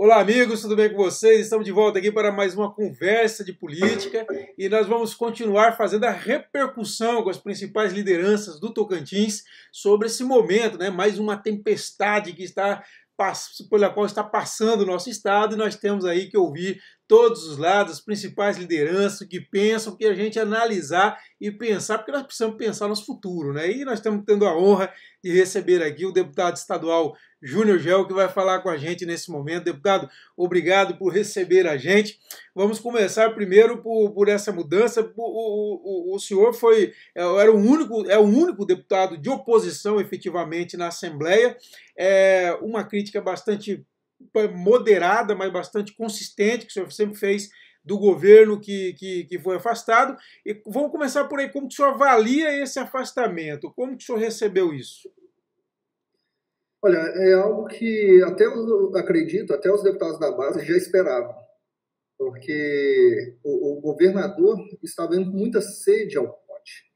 Olá, amigos, tudo bem com vocês? Estamos de volta aqui para mais uma conversa de política e nós vamos continuar fazendo a repercussão com as principais lideranças do Tocantins sobre esse momento, né? Mais uma tempestade que está pela qual está passando o nosso estado e nós temos aí que ouvir todos os lados, as principais lideranças que pensam, que a gente analisar e pensar, porque nós precisamos pensar no nosso futuro, né? E nós estamos tendo a honra de receber aqui o deputado estadual Júnior Gel, que vai falar com a gente nesse momento. Deputado, obrigado por receber a gente. Vamos começar primeiro por essa mudança. O senhor era o único deputado de oposição efetivamente na Assembleia. Uma crítica bastante moderada, mas bastante consistente, que o senhor sempre fez do governo que foi afastado. E vamos começar por aí. Como que o senhor avalia esse afastamento? Como que o senhor recebeu isso? Olha, é algo que acredito, até os deputados da base já esperavam, porque o governador estava indo com muita sede ao pote.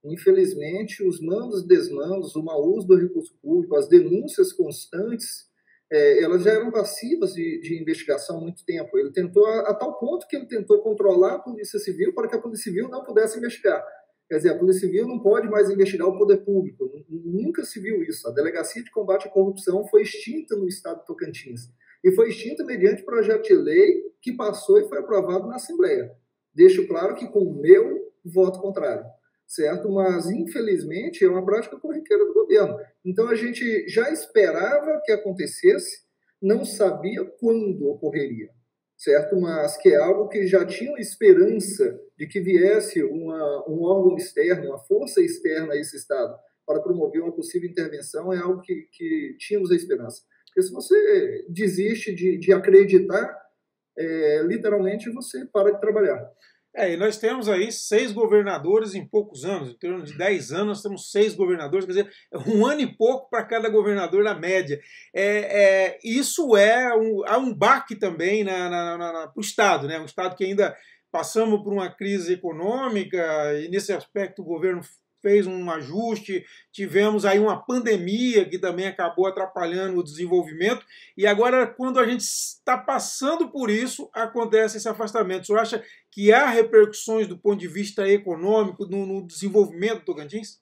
Infelizmente, os mandos e desmandos, o mau uso do recurso público, as denúncias constantes, elas já eram passivas de investigação há muito tempo. Ele tentou, a tal ponto que ele tentou controlar a Polícia Civil para que a Polícia Civil não pudesse investigar. Quer dizer, a Polícia Civil não pode mais investigar o poder público. Nunca se viu isso. A Delegacia de Combate à Corrupção foi extinta no estado de Tocantins. E foi extinta mediante projeto de lei que passou e foi aprovado na Assembleia. Deixo claro que com o meu voto contrário, certo? Mas, infelizmente, é uma prática corriqueira do governo. Então, a gente já esperava que acontecesse, não sabia quando ocorreria, certo? Mas que é algo que já tinha esperança de que viesse um órgão externo, uma força externa a esse Estado para promover uma possível intervenção, é algo que tínhamos a esperança. Porque se você desiste de acreditar, literalmente você para de trabalhar. E nós temos aí 6 governadores em poucos anos, em torno de 10 anos nós temos 6 governadores, quer dizer, um ano e pouco para cada governador na média. Isso há um baque também para o Estado, né? Um Estado que ainda passamos por uma crise econômica e nesse aspecto o governo fez um ajuste, tivemos aí uma pandemia que também acabou atrapalhando o desenvolvimento, e agora, quando a gente está passando por isso, acontece esse afastamento. O senhor acha que há repercussões do ponto de vista econômico no desenvolvimento do Tocantins?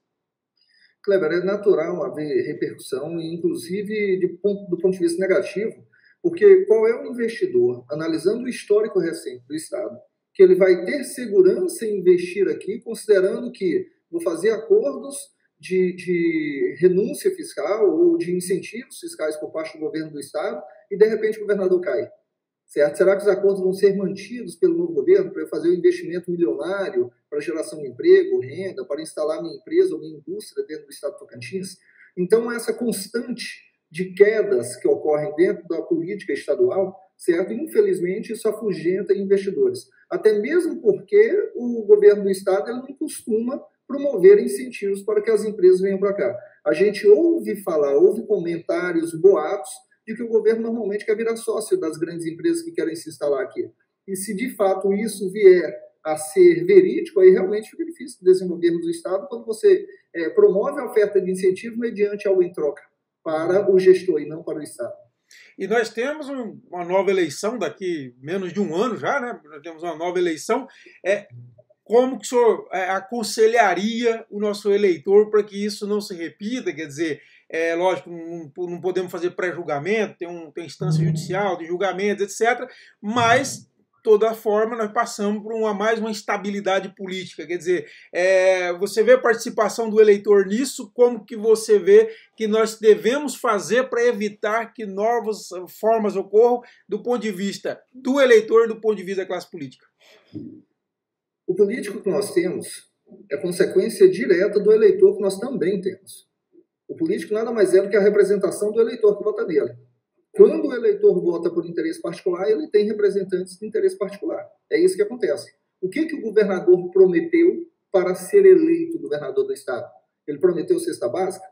Kleber, é natural haver repercussão, inclusive do ponto de vista negativo, porque qual é o investidor, analisando o histórico recente do Estado, que ele vai ter segurança em investir aqui, considerando que vou fazer acordos de renúncia fiscal ou de incentivos fiscais por parte do governo do Estado e, de repente, o governador cai. Certo? Será que os acordos vão ser mantidos pelo novo governo para eu fazer um investimento milionário para geração de emprego, renda, para instalar minha empresa ou minha indústria dentro do Estado de Tocantins? Então, essa constante de quedas que ocorrem dentro da política estadual, certo? Infelizmente, isso afugenta investidores. Até mesmo porque o governo do Estado ele não costuma promover incentivos para que as empresas venham para cá. A gente ouve comentários, boatos, de que o governo normalmente quer virar sócio das grandes empresas que querem se instalar aqui. E se de fato isso vier a ser verídico, aí realmente fica difícil desenvolvermos o Estado quando você promove a oferta de incentivo mediante algo em troca para o gestor e não para o Estado. E nós temos uma nova eleição daqui menos de um ano já, né? Nós temos uma nova eleição. Como que o senhor aconselharia o nosso eleitor para que isso não se repita? Quer dizer, lógico, não podemos fazer pré-julgamento, tem instância judicial, de julgamentos, etc. Mas, de toda forma, nós passamos por mais uma instabilidade política. Quer dizer, você vê a participação do eleitor nisso, como que você vê que nós devemos fazer para evitar que novas formas ocorram do ponto de vista do eleitor e do ponto de vista da classe política? O político que nós temos é consequência direta do eleitor que nós também temos. O político nada mais é do que a representação do eleitor que vota nele. Quando o eleitor vota por interesse particular, ele tem representantes de interesse particular. É isso que acontece. O que o governador prometeu para ser eleito governador do Estado? Ele prometeu cesta básica?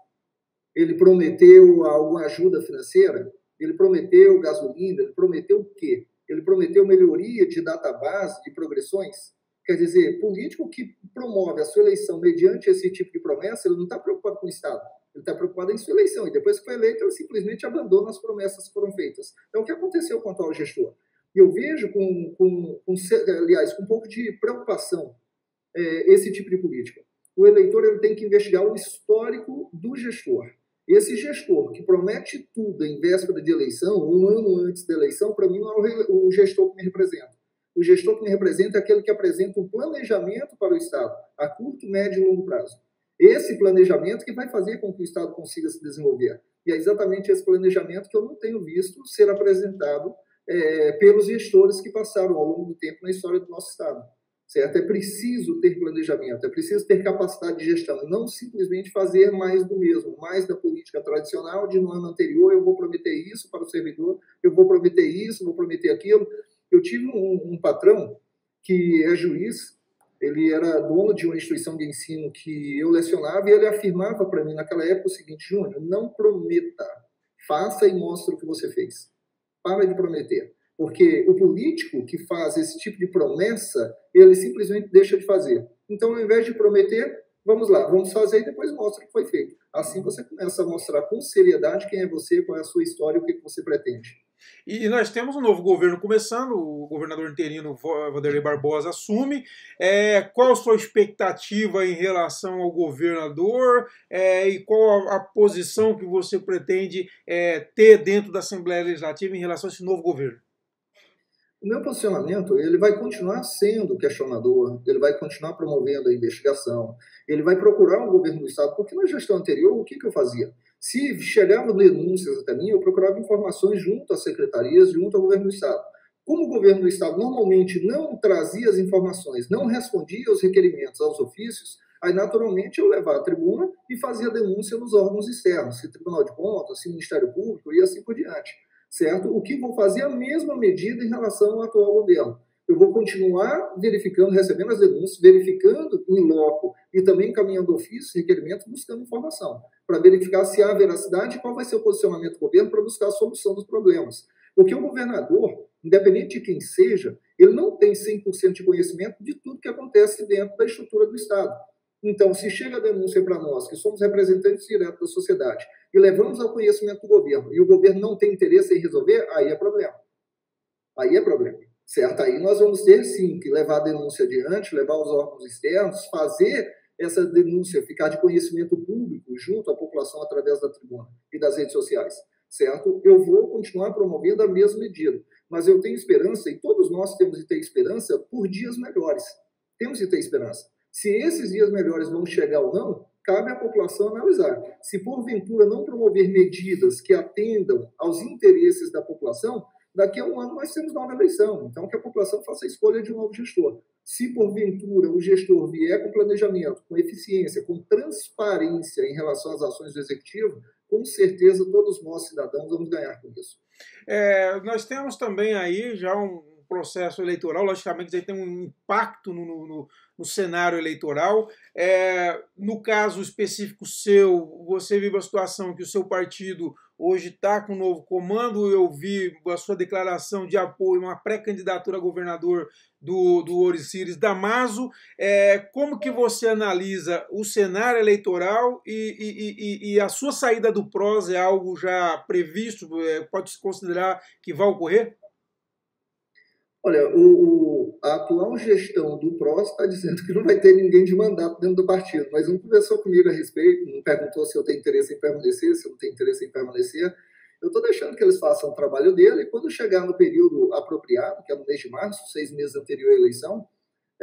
Ele prometeu alguma ajuda financeira? Ele prometeu gasolina? Ele prometeu o quê? Ele prometeu melhoria de database, de progressões? Quer dizer, político que promove a sua eleição mediante esse tipo de promessa, ele não está preocupado com o Estado. Ele está preocupado em sua eleição. E depois que foi eleito, ele simplesmente abandona as promessas que foram feitas. Então, o que aconteceu com o atual gestor? Eu vejo, aliás, com um pouco de preocupação, esse tipo de política. O eleitor ele tem que investigar o histórico do gestor. Esse gestor que promete tudo em véspera de eleição, um ano antes da eleição, para mim não é o gestor que me representa. O gestor que me representa é aquele que apresenta um planejamento para o Estado, a curto, médio e longo prazo. Esse planejamento que vai fazer com que o Estado consiga se desenvolver. E é exatamente esse planejamento que eu não tenho visto ser apresentado pelos gestores que passaram ao longo do tempo na história do nosso Estado. Certo? É preciso ter planejamento, é preciso ter capacidade de gestão, e não simplesmente fazer mais do mesmo, mais da política tradicional de no ano anterior eu vou prometer isso para o servidor, eu vou prometer isso, vou prometer aquilo. Eu tive um patrão que é juiz, ele era dono de uma instituição de ensino que eu lecionava, e ele afirmava para mim naquela época o seguinte: Júnior, não prometa, faça e mostre o que você fez. Para de prometer. Porque o político que faz esse tipo de promessa, ele simplesmente deixa de fazer. Então, ao invés de prometer, vamos lá, vamos fazer e depois mostra o que foi feito. Assim você começa a mostrar com seriedade quem é você, qual é a sua história e o que você pretende. E nós temos um novo governo começando, o governador interino Wanderlei Barbosa assume. Qual a sua expectativa em relação ao governador e qual a posição que você pretende ter dentro da Assembleia Legislativa em relação a esse novo governo? O meu posicionamento, ele vai continuar sendo questionador, ele vai continuar promovendo a investigação, ele vai procurar um governo do Estado, porque na gestão anterior, o que eu fazia? Se chegavam denúncias até mim, eu procurava informações junto às secretarias, junto ao governo do Estado. Como o governo do Estado normalmente não trazia as informações, não respondia aos requerimentos, aos ofícios, aí naturalmente eu levava à tribuna e fazia denúncia nos órgãos externos, se Tribunal de Contas, se Ministério Público e assim por diante. Certo? O que vou fazer é a mesma medida em relação ao atual governo. Eu vou continuar verificando, recebendo as denúncias, verificando em loco e também encaminhando ofícios, requerimentos, buscando informação, para verificar se há veracidade e qual vai ser o posicionamento do governo para buscar a solução dos problemas. Porque o governador, independente de quem seja, ele não tem 100% de conhecimento de tudo que acontece dentro da estrutura do Estado. Então, se chega a denúncia para nós, que somos representantes diretos da sociedade, e levamos ao conhecimento do governo, e o governo não tem interesse em resolver, aí é problema. Aí é problema, certo? Aí nós vamos ter, sim, que levar a denúncia adiante, levar os órgãos externos, fazer essa denúncia ficar de conhecimento público junto à população através da tribuna e das redes sociais, certo? Eu vou continuar promovendo a mesma medida, mas eu tenho esperança, e todos nós temos de ter esperança por dias melhores. Temos de ter esperança. Se esses dias melhores vão chegar ou não, cabe à população analisar. Se porventura não promover medidas que atendam aos interesses da população, daqui a um ano nós temos nova eleição. Então, que a população faça a escolha de um novo gestor. Se porventura o gestor vier com planejamento, com eficiência, com transparência em relação às ações do executivo, com certeza todos nós, cidadãos, vamos ganhar com isso. Nós temos também aí já um processo eleitoral, logicamente tem um impacto no cenário eleitoral. No caso específico seu, você vive a situação que o seu partido hoje está com um novo comando. Eu vi a sua declaração de apoio a uma pré-candidatura a governador do Oriciris Damasio. Como que você analisa o cenário eleitoral e a sua saída do PROS é algo já previsto? Pode-se considerar que vai ocorrer? Olha, a atual gestão do PROS está dizendo que não vai ter ninguém de mandato dentro do partido, mas não conversou comigo a respeito, não perguntou se eu tenho interesse em permanecer, se eu não tenho interesse em permanecer. Eu estou deixando que eles façam o trabalho dele, e quando chegar no período apropriado, que é no mês de março, 6 meses anterior à eleição,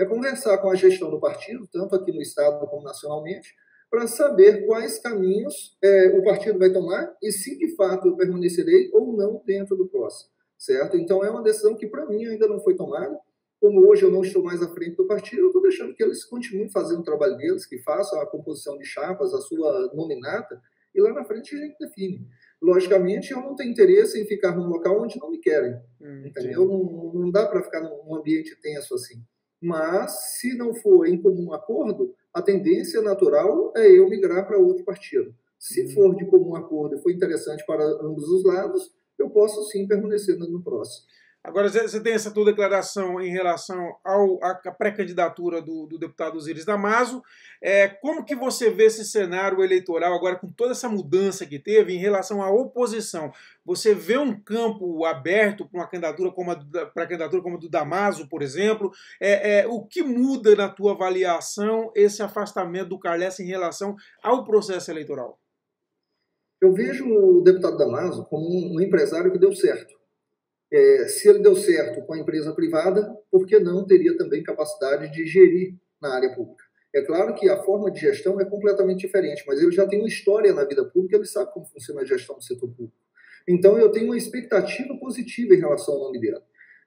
conversar com a gestão do partido, tanto aqui no Estado como nacionalmente, para saber quais caminhos o partido vai tomar e se de fato eu permanecerei ou não dentro do PROS. Certo? Então, é uma decisão que, para mim, ainda não foi tomada. Como hoje eu não estou mais à frente do partido, eu estou deixando que eles continuem fazendo o trabalho deles, que façam a composição de chapas, a sua nominata, e lá na frente a gente define. Logicamente, eu não tenho interesse em ficar num local onde não me querem. Entendeu? Não dá para ficar num ambiente tenso assim. Mas, se não for em comum acordo, a tendência natural é eu migrar para outro partido. Se for de comum acordo e for interessante para ambos os lados, eu posso sim permanecer no próximo. Agora, você tem essa tua declaração em relação à pré-candidatura do deputado Osiris Damaso. Como que você vê esse cenário eleitoral agora com toda essa mudança que teve em relação à oposição? Você vê um campo aberto para uma candidatura como a do Damaso, por exemplo? O que muda na tua avaliação esse afastamento do Carles em relação ao processo eleitoral? Eu vejo o deputado Damaso como um empresário que deu certo. Se ele deu certo com a empresa privada, por que não teria também capacidade de gerir na área pública? É claro que a forma de gestão é completamente diferente, mas ele já tem uma história na vida pública, ele sabe como funciona a gestão do setor público. Então, eu tenho uma expectativa positiva em relação ao nome dele.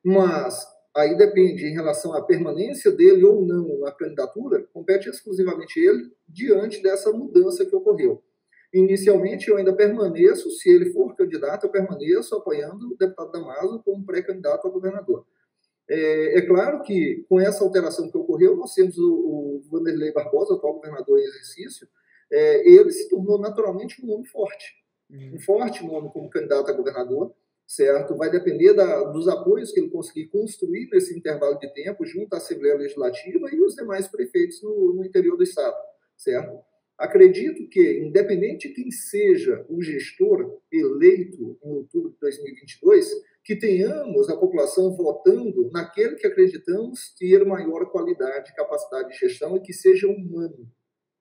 Mas aí depende, em relação à permanência dele ou não na candidatura, compete exclusivamente ele diante dessa mudança que ocorreu. Inicialmente, eu ainda permaneço, se ele for candidato, eu permaneço apoiando o deputado Damaso como pré-candidato a governador. É claro que, com essa alteração que ocorreu, nós temos o Wanderley Barbosa, atual governador em exercício, ele se tornou naturalmente um nome forte. Um forte nome como candidato a governador, certo? Vai depender dos apoios que ele conseguir construir nesse intervalo de tempo, junto à Assembleia Legislativa e os demais prefeitos no interior do Estado, certo? Acredito que, independente de quem seja o gestor eleito em outubro de 2022, que tenhamos a população votando naquele que acreditamos ter maior qualidade e capacidade de gestão e que seja humano.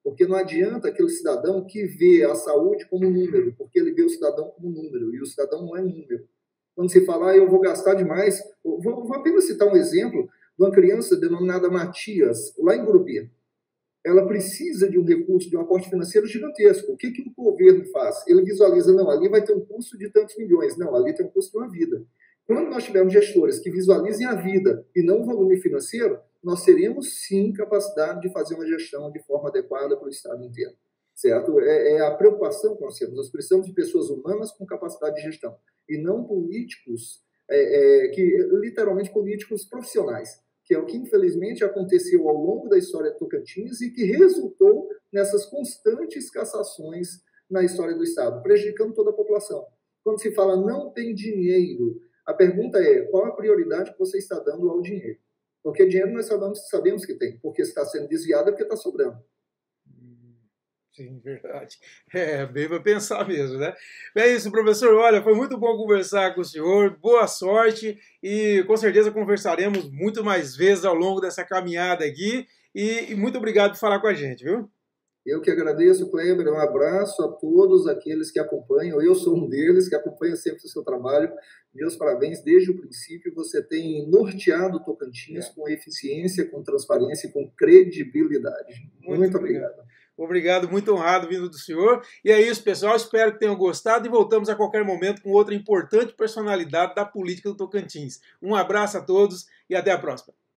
Porque não adianta aquele cidadão que vê a saúde como número, porque ele vê o cidadão como número, e o cidadão não é número. Quando se fala, eu vou gastar demais, vou apenas citar um exemplo de uma criança denominada Matias, lá em Gurupi. Ela precisa de um recurso, de um aporte financeiro gigantesco. O que o governo faz? Ele visualiza, não, ali vai ter um custo de tantos milhões. Não, ali tem um custo de uma vida. Quando nós tivermos gestores que visualizem a vida e não o volume financeiro, nós teremos, sim, capacidade de fazer uma gestão de forma adequada para o Estado inteiro. Certo? É a preocupação que nós temos. Nós precisamos de pessoas humanas com capacidade de gestão e não políticos, literalmente políticos profissionais, que é o que infelizmente aconteceu ao longo da história de Tocantins e que resultou nessas constantes cassações na história do Estado, prejudicando toda a população. Quando se fala não tem dinheiro, a pergunta é qual a prioridade que você está dando ao dinheiro? Porque dinheiro nós sabemos que tem, porque está sendo desviado é porque está sobrando. Sim, verdade. Bem para pensar mesmo, né? É isso, professor. Olha, foi muito bom conversar com o senhor. Boa sorte e com certeza conversaremos muito mais vezes ao longo dessa caminhada aqui. E muito obrigado por falar com a gente, viu? Eu que agradeço, Kleber. Um abraço a todos aqueles que acompanham. Eu sou um deles que acompanha sempre o seu trabalho. Meus parabéns. Desde o princípio, você tem norteado o Tocantins com eficiência, com transparência e com credibilidade. Muito obrigado. Obrigado, muito honrado vindo do senhor. E é isso, pessoal. Espero que tenham gostado e voltamos a qualquer momento com outra importante personalidade da política do Tocantins. Um abraço a todos e até a próxima.